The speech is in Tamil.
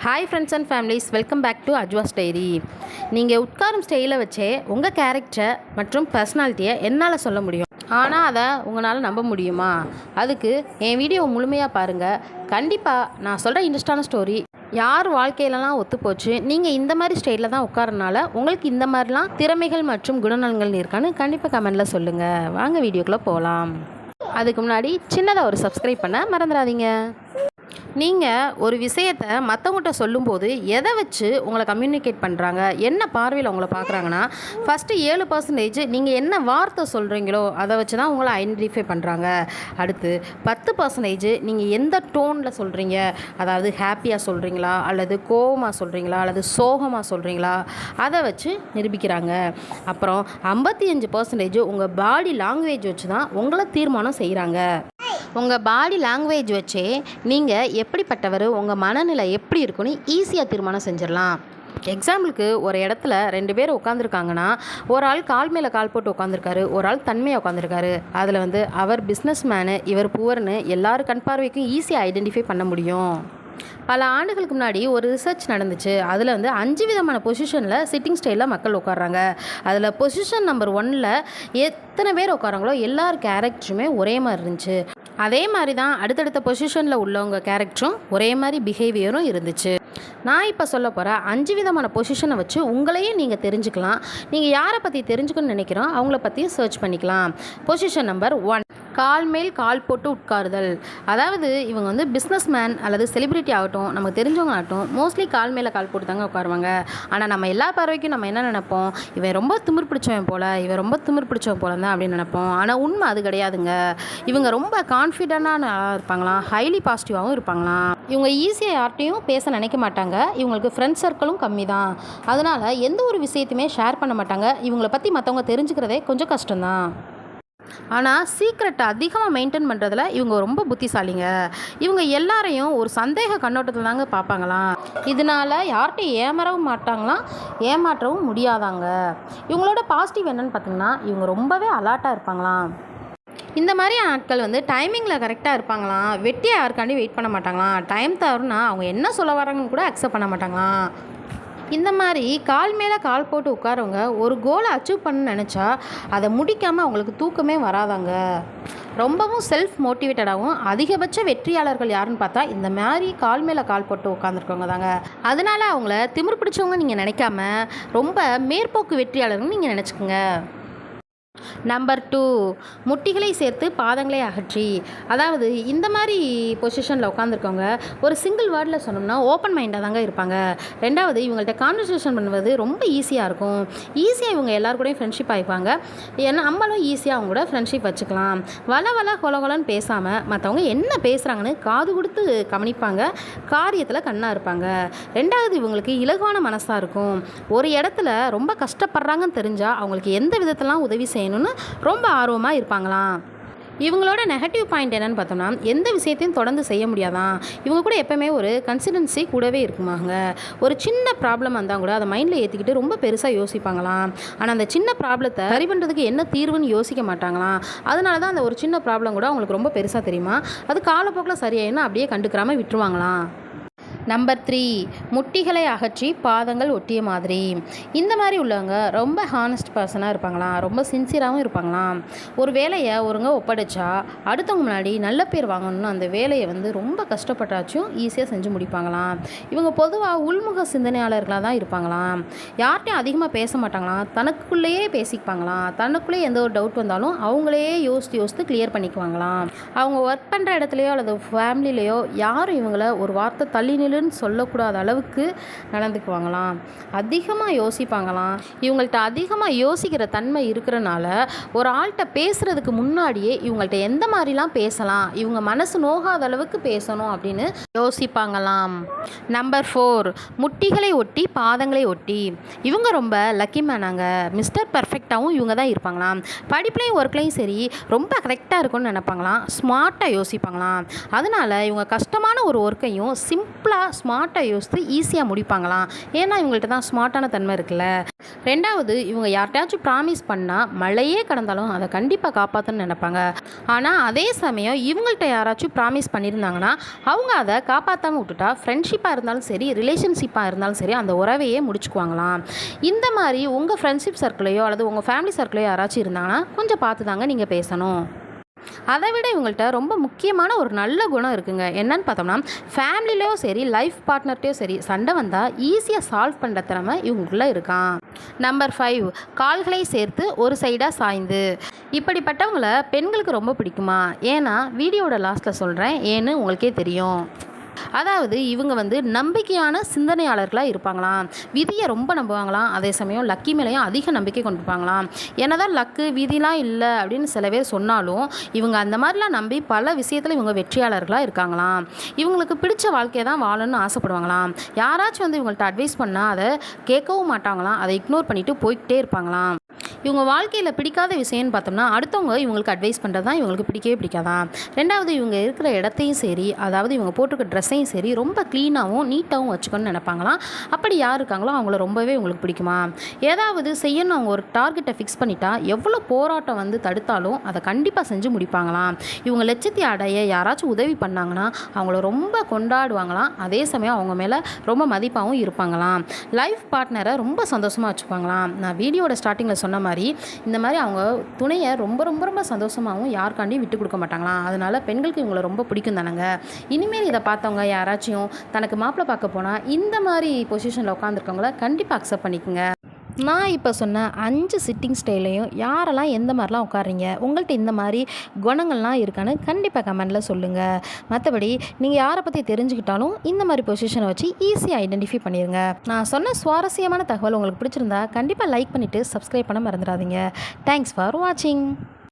Hi friends and families, welcome back to Ajwa's diary. நீங்கள் உட்காரும் ஸ்டைலை வச்சே உங்கள் கேரக்டர் மற்றும் பர்சனாலிட்டியை என்னால் சொல்ல முடியும். ஆனால் அதை உங்களால் நம்ப முடியுமா? அதுக்கு என் வீடியோ முழுமையாக பாருங்கள். கண்டிப்பாக நான் சொல்கிற இன்ட்ரெஸ்டான ஸ்டோரி யார் வாழ்க்கையிலலாம் ஒத்துப்போச்சு, நீங்கள் இந்த மாதிரி ஸ்டைலில் தான் உட்காரனால உங்களுக்கு இந்த மாதிரிலாம் திறமைகள் மற்றும் குணநலங்கள் இருக்கான்னு கண்டிப்பாக கமெண்டில் சொல்லுங்கள். வாங்க வீடியோக்குள்ளே போகலாம். அதுக்கு முன்னாடி சின்னதாக ஒரு சப்ஸ்கிரைப் பண்ண மறந்துடாதீங்க. நீங்கள் ஒரு விஷயத்தை மற்றவங்கள்ட்ட சொல்லும்போது எதை வச்சு உங்களை கம்யூனிகேட் பண்ணுறாங்க, என்ன பார்வையில் உங்களை பார்க்குறாங்கன்னா, ஃபஸ்ட்டு 7% நீங்கள் என்ன வார்த்தை சொல்கிறீங்களோ அதை வச்சு தான் உங்களை ஐடென்டிஃபை பண்ணுறாங்க. அடுத்து 10% நீங்கள் எந்த டோனில் சொல்கிறீங்க, அதாவது ஹாப்பியாக சொல்கிறீங்களா அல்லது கோவமாக சொல்கிறீங்களா அல்லது சோகமாக சொல்கிறீங்களா, அதை வச்சு நிரூபிக்கிறாங்க. அப்புறம் 55% உங்கள் பாடி லாங்குவேஜ் வச்சு தான் உங்களை தீர்மானம் செய்கிறாங்க. உங்கள் பாடி லாங்குவேஜ் வச்சே நீங்கள் எப்படிப்பட்டவர், உங்கள் மனநிலை எப்படி இருக்குன்னு ஈஸியாக தீர்மானம் செஞ்சிடலாம். எக்ஸாம்பிளுக்கு, ஒரு இடத்துல 2 பேர் உட்காந்துருக்காங்கன்னா, ஒரு ஆள் கால் மேலே கால் போட்டு உட்காந்துருக்காரு, ஒரு ஆள் தன்மையாக உட்காந்துருக்காரு. அதில் அவர் பிஸ்னஸ் மேனு, இவர் புவர்னு எல்லாரும் கண் பார்வைக்கும் ஈஸியாக ஐடென்டிஃபை பண்ண முடியும். பல ஆண்டுகளுக்கு முன்னாடி ஒரு ரிசர்ச் நடந்துச்சு. அதில் 5 விதமான பொசிஷனில் சிட்டிங் ஸ்டைலில் மக்கள் உட்கார்றாங்க. அதில் பொசிஷன் நம்பர் 1ல் எத்தனை பேர் உட்காராங்களோ எல்லார் கேரக்டருமே ஒரே மாதிரி இருந்துச்சு. அதே மாதிரி தான் அடுத்தடுத்த பொசிஷனில் உள்ளவங்க கேரக்டரும் ஒரே மாதிரி பிஹேவியரும் இருந்துச்சு. நான் இப்போ சொல்ல போகிற 5 விதமான பொசிஷனை வச்சு உங்களையே நீங்கள் தெரிஞ்சுக்கலாம். நீங்கள் யாரை பற்றி தெரிஞ்சுக்கணும்னு நினைக்கிறோம் அவங்கள பற்றியும் சர்ச் பண்ணிக்கலாம். பொசிஷன் நம்பர் 1, கால் மேல் கால் போட்டு உட்காருதல். அதாவது இவங்க பிஸ்னஸ் மேன் அல்லது செலிப்ரிட்டி ஆகட்டும், நமக்கு தெரிஞ்சவங்க ஆகட்டும், மோஸ்ட்லி கால் மேலே கால் போட்டு தாங்க உட்காருவாங்க. ஆனால் நம்ம எல்லா பார்வைக்கும் நம்ம என்ன நினைப்போம், இவன் ரொம்ப திமிர் பிடிச்சவன் போல், இவன் ரொம்ப திமிர் பிடிச்சவன் போல தான் அப்படின்னு நினைப்போம். ஆனால் உண்மை அது கிடையாதுங்க. இவங்க ரொம்ப கான்ஃபிடென்ட்டாக இருப்பாங்களாம், ஹைலி பாசிட்டிவாகவும் இருப்பாங்களாம். இவங்க ஈஸியாக யார்ட்டையும் பேச நினைக்க மாட்டாங்க. இவங்களுக்கு ஃப்ரெண்ட் சர்க்கிளும் கம்மி தான். அதனால் எந்த ஒரு விஷயத்தையுமே ஷேர் பண்ண மாட்டாங்க. இவங்களை பற்றி மற்றவங்க தெரிஞ்சுக்கிறதே கொஞ்சம் கஷ்டம்தான். ஆனால் சீக்ரெட்டை அதிகமாக மெயின்டைன் பண்ணுறதுல இவங்க ரொம்ப புத்திசாலிங்க. இவங்க எல்லாரையும் ஒரு சந்தேக கண்ணோட்டத்தில் தாங்க பார்ப்பாங்களாம். இதனால் யார்கிட்டையும் ஏமாறவும் மாட்டாங்களாம், ஏமாற்றவும் முடியாதாங்க. இவங்களோட பாசிட்டிவ் என்னன்னு பார்த்தீங்கன்னா, இவங்க ரொம்பவே அலர்ட்டாக இருப்பாங்களாம். இந்த மாதிரி ஆட்கள் டைமிங்கில் கரெக்டாக இருப்பாங்களாம். வெட்டியாக யாருக்காண்டி வெயிட் பண்ண மாட்டாங்களாம். டைம் தவறுனா அவங்க என்ன சொல்ல வராங்கன்னு கூட அக்செப்ட் பண்ண மாட்டாங்களாம். இந்த மாதிரி கால் மேலே கால் போட்டு உட்காரவங்க ஒரு கோலை அச்சீவ் பண்ண நினச்சா அதை முடிக்காமல் அவங்களுக்கு தூக்கமே வராதாங்க. ரொம்பவும் செல்ஃப் மோட்டிவேட்டடாகவும் அதிகபட்ச வெற்றியாளர்கள் யாருன்னு பார்த்தா இந்த மாதிரி கால் மேலே கால் போட்டு உட்காந்துருக்கவங்க தாங்க. அதனால் அவங்கள திமிர் பிடிச்சவங்க நீங்கள் நினைக்காம ரொம்ப மேற்போக்கு வெற்றியாளர்னு நீங்கள் நினச்சிக்கோங்க. நம்பர் 2, முட்டிகளை சேர்த்து பாதங்களை அகற்றி. அதாவது இந்த மாதிரி பொசிஷனில் உட்காந்துருக்கவங்க ஒரு சிங்கிள் வேர்டில் சொன்னோம்னா ஓப்பன் மைண்டாக தாங்க இருப்பாங்க. 2வது, இவங்கள்ட்ட கான்வர்சேஷன் பண்ணுவது ரொம்ப ஈஸியாக இருக்கும். ஈஸியாக இவங்க எல்லாருக்கூடையும் ஃப்ரெண்ட்ஷிப் ஆகிப்பாங்க. ஏன்னா நம்மளும் ஈஸியாக அவங்க கூட ஃப்ரெண்ட்ஷிப் வச்சுக்கலாம். வள கொலன்னு பேசாமல் மற்றவங்க என்ன பேசுகிறாங்கன்னு காது கொடுத்து கவனிப்பாங்க. காரியத்தில் கண்ணாக இருப்பாங்க. 2வது, இவங்களுக்கு இலகுவான மனசாக இருக்கும். ஒரு இடத்துல ரொம்ப கஷ்டப்படுறாங்கன்னு தெரிஞ்சால் அவங்களுக்கு எந்த விதத்திலாம் உதவி செய்யணும்னு ரொம்ப ஆர்வமாக இருப்பாங்களாம். இவங்களோட நெகட்டிவ் பாயிண்ட் என்னன்னு பார்த்தோம்னா, எந்த விஷயத்தையும் தொடர்ந்து செய்ய முடியாதான். இவங்க கூட எப்போவுமே ஒரு கன்சிடென்சி கூடவே இருக்குமாங்க. ஒரு சின்ன ப்ராப்ளம் வந்தால் கூட அதை மைண்டில் ஏற்றிக்கிட்டு ரொம்ப பெருசாக யோசிப்பாங்களாம். ஆனால் அந்த சின்ன ப்ராப்ளத்தை சரி பண்ணுறதுக்கு என்ன தீர்வுன்னு யோசிக்க மாட்டாங்களாம். அதனால தான் அந்த ஒரு சின்ன ப்ராப்ளம் கூட அவங்களுக்கு ரொம்ப பெருசாக தெரியுமா, அது காலப்போக்கில் சரியாயினா அப்படியே கண்டுக்கிறாமல் விட்டுருவாங்களாம். நம்பர் 3, முட்டிகளை அகற்றி பாதங்கள் ஒட்டிய மாதிரி. இந்த மாதிரி உள்ளவங்க ரொம்ப ஹானஸ்ட் பர்சனாக இருப்பாங்களாம். ரொம்ப சின்சியராகவும் இருப்பாங்களாம். ஒரு வேலையை ஒருங்க ஒப்படைச்சா அடுத்தவங்க முன்னாடி நல்ல பேர் வாங்கணும்னு அந்த வேலையை ரொம்ப கஷ்டப்பட்டாச்சும் ஈஸியாக செஞ்சு முடிப்பாங்களாம். இவங்க பொதுவாக உள்முக சிந்தனையாளர்களாக தான் இருப்பாங்களாம். யார்கிட்டையும் அதிகமாக பேச மாட்டாங்களாம். தனக்குள்ளேயே பேசிப்பாங்களாம். தனக்குள்ளேயே எந்த ஒரு டவுட் வந்தாலும் அவங்களே யோசித்து கிளியர் பண்ணிக்குவாங்களாம். அவங்க ஒர்க் பண்ணுற இடத்துலையோ அல்லது ஃபேமிலிலேயோ யாரும் இவங்கள ஒரு வார்த்தை தள்ளி சொல்லக்கூடாத அளவுக்கு நடந்துக்குவாங்களாம். அதிகமாக யோசிப்பாங்களாம். இவங்கள்ட்ட அதிகமாக யோசிக்கிற தன்மை இருக்கிறனால ஒரு ஆள்கிட்ட பேசுகிறதுக்கு முன்னாடியே இவங்கள்ட்ட எந்த மாதிரிலாம் பேசலாம், இவங்க மனசு நோகாத அளவுக்கு பேசணும் அப்படின்னு யோசிப்பாங்களாம். நம்பர் 4, முட்டிகளை ஒட்டி பாதங்களை ஒட்டி. இவங்க ரொம்ப லக்கி மேனாங்க. மிஸ்டர் பர்ஃபெக்டாகவும் இவங்க தான் இருப்பாங்களாம். படிப்புலையும் ஒர்க்லையும் சரி ரொம்ப கரெக்டாக இருக்கும்னு நினைப்பாங்களாம். ஸ்மார்ட்டாக யோசிப்பாங்களாம். அதனால் இவங்க கஷ்டமான ஒரு ஒர்க்கையும் சிம்பிளாக ஸ்மார்ட்டாக யோசித்து ஈஸியாக முடிப்பாங்களாம். ஏன்னா இவங்கள்ட்ட தான் ஸ்மார்ட்டான தன்மை இருக்குல்ல. ரெண்டாவது, இவங்க யார்கிட்டயாச்சும் ப்ராமிஸ் பண்ணால் மழையே கடந்தாலும் அதை கண்டிப்பாக காப்பாற்றணும்னு நினைப்பாங்க. ஆனால் அதே சமயம் இவங்கள்ட்ட யாராச்சும் ப்ராமிஸ் பண்ணியிருந்தாங்கன்னா அவங்க அதை காப்பாற்றாமல் விட்டுட்டா ஃப்ரெண்ட்ஷிப்பாக இருந்தாலும் சரி, ரிலேஷன்ஷிப்பாக இருந்தாலும் சரி, அந்த உறவையே முடிச்சுக்குவாங்களாம். இந்த மாதிரி உங்கள் ஃப்ரெண்ட்ஷிப் சர்க்கிளையோ அல்லது உங்கள் ஃபேமிலி சர்க்கிளையோ யாராச்சும் இருந்தாங்கன்னா கொஞ்சம் பார்த்து தாங்க நீங்கள் பேசணும். அதை விட இவங்கள்ட்ட ரொம்ப முக்கியமான ஒரு நல்ல குணம் இருக்குங்க. என்னன்னு பார்த்தோம்னா, ஃபேமிலிலையோ சரி, லைஃப் பார்ட்னர்ட்டையோ சரி, சண்டை வந்தால் ஈஸியாக சால்வ் பண்ணுற திறமை இவங்களுக்குள்ள இருக்கான். நம்பர் 5, கால்களை சேர்த்து ஒரு சைடாக சாய்ந்து. இப்படிப்பட்டவங்கள பெண்களுக்கு ரொம்ப பிடிக்குமா? ஏன்னா வீடியோட லாஸ்ட்டில் சொல்கிறேன், ஏன்னு உங்களுக்கே தெரியும். அதாவது இவங்க நம்பிக்கையான சிந்தனையாளர்களாக இருப்பாங்களாம். விதியை ரொம்ப நம்புவாங்களாம். அதே சமயம் லக்கி மேலேயும் அதிக நம்பிக்கை கொண்டிருப்பாங்களாம். என்னதான் லக்கு விதிலாம் இல்லை அப்படின்னு சில பேர் சொன்னாலும் இவங்க அந்த மாதிரிலாம் நம்பி பல விஷயத்தில் இவங்க வெற்றியாளர்களாக இருக்காங்களாம். இவங்களுக்கு பிடிச்ச வாழ்க்கையை தான் வாழணும்னு ஆசைப்படுவாங்களாம். யாராச்சும் இவங்கள்ட்ட அட்வைஸ் பண்ணால் அதை கேட்கவும் மாட்டாங்களாம். அதை இக்னோர் பண்ணிவிட்டு போய்கிட்டே இருப்பாங்களாம். இவங்க வாழ்க்கையில் பிடிக்காத விஷயம்னு பார்த்தோம்னா, அடுத்தவங்க இவங்களுக்கு அட்வைஸ் பண்ணுறது தான் இவங்களுக்கு பிடிக்கவே பிடிக்காதான். ரெண்டாவது, இவங்க இருக்கிற இடத்தையும் சரி, அதாவது இவங்க போட்டிருக்க ட்ரெஸ்ஸையும் சரி, ரொம்ப க்ளீனாகவும் நீட்டாகவும் வச்சுக்கணும்னு நினைப்பாங்களாம். அப்படி யார் இருக்காங்களோ அவங்கள ரொம்பவே இவங்களுக்கு பிடிக்குமா. ஏதாவது செய்யணும் அவங்க ஒரு டார்கெட்டை ஃபிக்ஸ் பண்ணிட்டா எவ்வளோ போராட்டம் தடுத்தாலும் அதை கண்டிப்பாக செஞ்சு முடிப்பாங்களாம். இவங்க லட்சியத்தை அடைய யாராச்சும் உதவி பண்ணாங்கன்னா அவங்கள ரொம்ப கொண்டாடுவாங்களாம். அதே சமயம் அவங்க மேலே ரொம்ப மதிப்பாகவும் இருப்பாங்களாம். லைஃப் பார்ட்னரை ரொம்ப சந்தோஷமாக வச்சுப்பாங்களாம். நான் வீடியோட ஸ்டார்டிங்கில் சொன்ன மாதிரி இந்த மாதிரி அவங்க துணையை ரொம்ப ரொம்ப ரொம்ப சந்தோஷமாகவும் யாருக்காண்டியும் விட்டு கொடுக்க மாட்டாங்களாம். அதனால் பெண்களுக்கு இவங்களை ரொம்ப பிடிக்கும் தானங்க. இனிமேல் இதை பார்த்தவங்க யாராச்சும் தனக்கு மாப்பிள்ளை பார்க்க போனால் இந்த மாதிரி பொசிஷனில் உட்காந்துருக்கவங்கள கண்டிப்பாக அக்செப்ட் பண்ணிக்கோங்க. நான் இப்போ சொன்ன 5 சிட்டிங் ஸ்டைலையும் யாரெல்லாம் எந்த மாதிரிலாம் உட்காருறீங்க, உங்கள்கிட்ட இந்த மாதிரி குணங்கள்லாம் இருக்கான்னு கண்டிப்பாக கமெண்டில் சொல்லுங்கள். மற்றபடி நீங்கள் யாரை பற்றி தெரிஞ்சுக்கிட்டாலும் இந்த மாதிரி பொசிஷனை வச்சு ஈஸியாக ஐடென்டிஃபை பண்ணிடுங்க. நான் சொன்ன சுவாரஸ்யமான தகவல் உங்களுக்கு பிடிச்சிருந்தா கண்டிப்பாக லைக் பண்ணிவிட்டு சப்ஸ்கிரைப் பண்ண மறந்துடாதீங்க. தேங்க்ஸ் ஃபார் வாட்சிங்.